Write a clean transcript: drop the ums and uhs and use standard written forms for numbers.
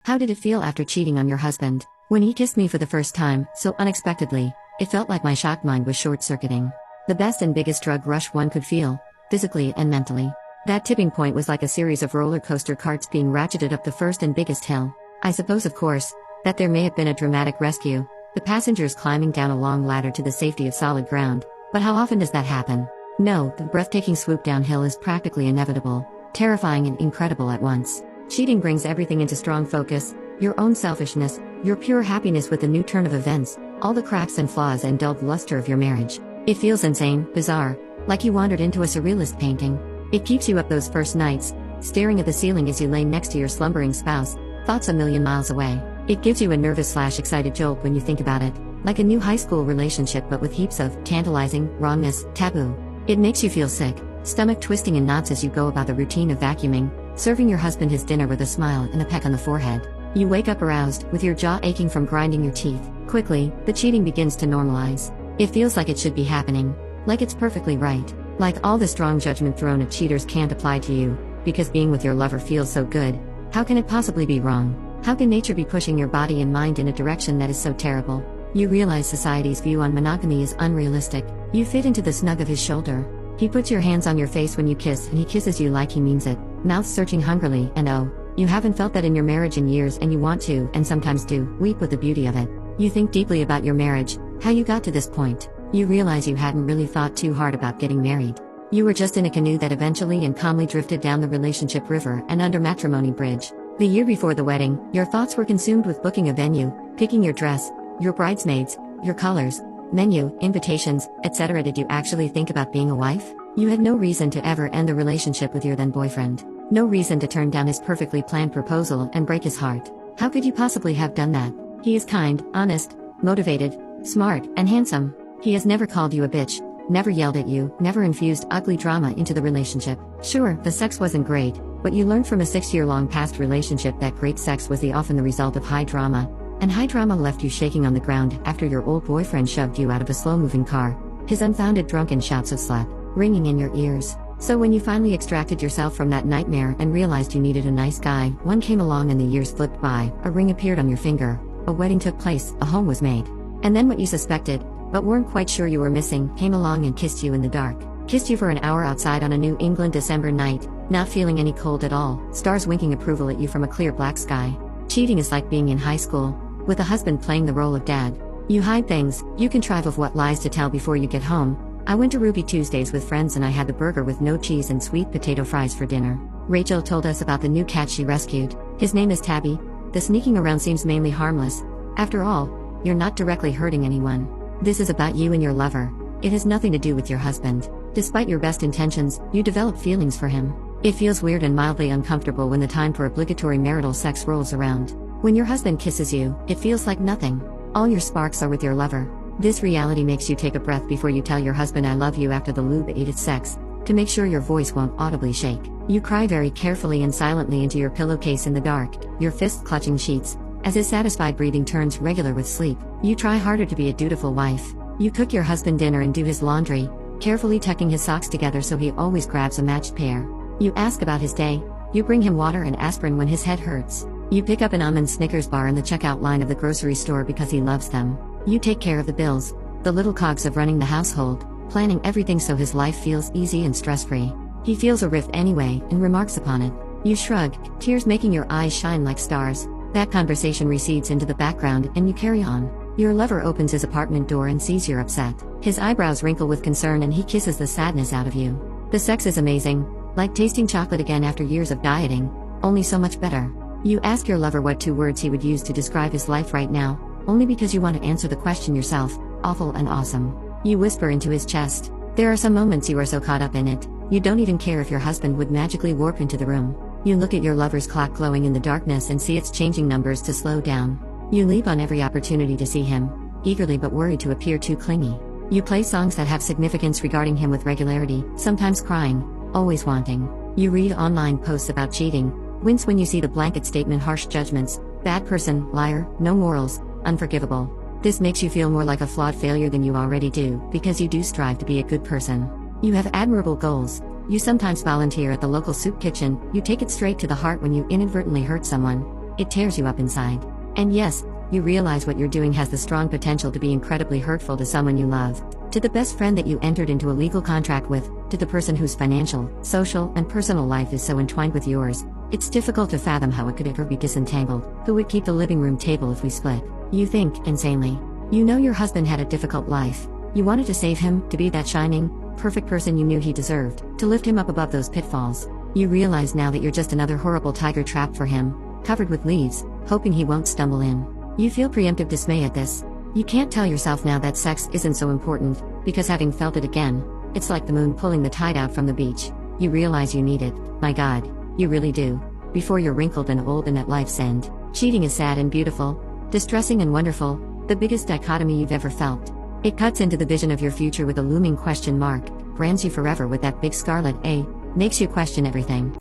How did it feel after cheating on your husband? When he kissed me for the first time, so unexpectedly, it felt like my shocked mind was short-circuiting. The best and biggest drug rush one could feel, physically and mentally. That tipping point was like a series of roller coaster carts being ratcheted up the first and biggest hill. I suppose, of course, that there may have been a dramatic rescue, the passengers climbing down a long ladder to the safety of solid ground, but how often does that happen? No, the breathtaking swoop downhill is practically inevitable, terrifying and incredible at once. Cheating brings everything into strong focus, your own selfishness, your pure happiness with a new turn of events, all the cracks and flaws and dulled luster of your marriage. It feels insane, bizarre, like you wandered into a surrealist painting. It keeps you up those first nights, staring at the ceiling as you lay next to your slumbering spouse, thoughts a million miles away. It gives you a nervous/excited jolt when you think about it, like a new high school relationship but with heaps of tantalizing, wrongness, taboo. It makes you feel sick, stomach twisting in knots as you go about the routine of vacuuming, serving your husband his dinner with a smile and a peck on the forehead. You wake up aroused, with your jaw aching from grinding your teeth. Quickly, the cheating begins to normalize. It feels like it should be happening, like it's perfectly right. Like all the strong judgment thrown at cheaters can't apply to you, because being with your lover feels so good. How can it possibly be wrong? How can nature be pushing your body and mind in a direction that is so terrible? You realize society's view on monogamy is unrealistic. You fit into the snug of his shoulder. He puts your hands on your face when you kiss and he kisses you like he means it, mouth searching hungrily, and oh, you haven't felt that in your marriage in years and you want to, and sometimes do, weep with the beauty of it. You think deeply about your marriage, how you got to this point. You realize you hadn't really thought too hard about getting married. You were just in a canoe that eventually and calmly drifted down the relationship river and under matrimony bridge. The year before the wedding, your thoughts were consumed with booking a venue, picking your dress, your bridesmaids, your colors, menu, invitations, etc. Did you actually think about being a wife? You had no reason to ever end the relationship with your then boyfriend. No reason to turn down his perfectly planned proposal and break his heart. How could you possibly have done that? He is kind, honest, motivated, smart, and handsome. He has never called you a bitch, never yelled at you, never infused ugly drama into the relationship. Sure, the sex wasn't great, but you learned from a 6-year-long past relationship that great sex was often the result of high drama. And high drama left you shaking on the ground after your old boyfriend shoved you out of a slow-moving car, his unfounded drunken shouts of slut ringing in your ears. So when you finally extracted yourself from that nightmare and realized you needed a nice guy, one came along and the years flipped by, a ring appeared on your finger, a wedding took place, a home was made. And then what you suspected, but weren't quite sure you were missing, came along and kissed you in the dark. Kissed you for an hour outside on a New England December night, not feeling any cold at all, stars winking approval at you from a clear black sky. Cheating is like being in high school, with a husband playing the role of dad. You hide things, you contrive of what lies to tell before you get home. I went to Ruby Tuesdays with friends and I had the burger with no cheese and sweet potato fries for dinner. Rachel told us about the new cat she rescued. His name is Tabby. The sneaking around seems mainly harmless. After all, you're not directly hurting anyone. This is about you and your lover. It has nothing to do with your husband. Despite your best intentions, you develop feelings for him. It feels weird and mildly uncomfortable when the time for obligatory marital sex rolls around. When your husband kisses you, it feels like nothing. All your sparks are with your lover. This reality makes you take a breath before you tell your husband I love you after the lube ate its sex, to make sure your voice won't audibly shake. You cry very carefully and silently into your pillowcase in the dark, your fists clutching sheets, as his satisfied breathing turns regular with sleep. You try harder to be a dutiful wife. You cook your husband dinner and do his laundry, carefully tucking his socks together so he always grabs a matched pair. You ask about his day. You bring him water and aspirin when his head hurts. You pick up an almond Snickers bar in the checkout line of the grocery store because he loves them. You take care of the bills, the little cogs of running the household, planning everything so his life feels easy and stress-free. He feels a rift anyway and remarks upon it. You shrug, tears making your eyes shine like stars. That conversation recedes into the background and you carry on. Your lover opens his apartment door and sees you're upset. His eyebrows wrinkle with concern and he kisses the sadness out of you. The sex is amazing, like tasting chocolate again after years of dieting, only so much better. You ask your lover what 2 words he would use to describe his life right now, only because you want to answer the question yourself, awful and awesome. You whisper into his chest. There are some moments you are so caught up in it, you don't even care if your husband would magically warp into the room. You look at your lover's clock glowing in the darkness and see its changing numbers to slow down. You leap on every opportunity to see him, eagerly but worried to appear too clingy. You play songs that have significance regarding him with regularity, sometimes crying, always wanting. You read online posts about cheating, wince when you see the blanket statement harsh judgments, bad person, liar, no morals, unforgivable. This makes you feel more like a flawed failure than you already do, because you do strive to be a good person. You have admirable goals. You sometimes volunteer at the local soup kitchen, you take it straight to the heart when you inadvertently hurt someone. It tears you up inside. And yes, you realize what you're doing has the strong potential to be incredibly hurtful to someone you love. To the best friend that you entered into a legal contract with, to the person whose financial, social, and personal life is so entwined with yours, it's difficult to fathom how it could ever be disentangled. Who would keep the living room table if we split? You think, insanely. You know your husband had a difficult life. You wanted to save him, to be that shining, perfect person you knew he deserved, to lift him up above those pitfalls. You realize now that you're just another horrible tiger trap for him, covered with leaves, hoping he won't stumble in. You feel preemptive dismay at this. You can't tell yourself now that sex isn't so important, because having felt it again, it's like the moon pulling the tide out from the beach. You realize you need it, my God, you really do. Before you're wrinkled and old and at life's end. Cheating is sad and beautiful, distressing and wonderful, the biggest dichotomy you've ever felt. It cuts into the vision of your future with a looming question mark, brands you forever with that big scarlet A, makes you question everything.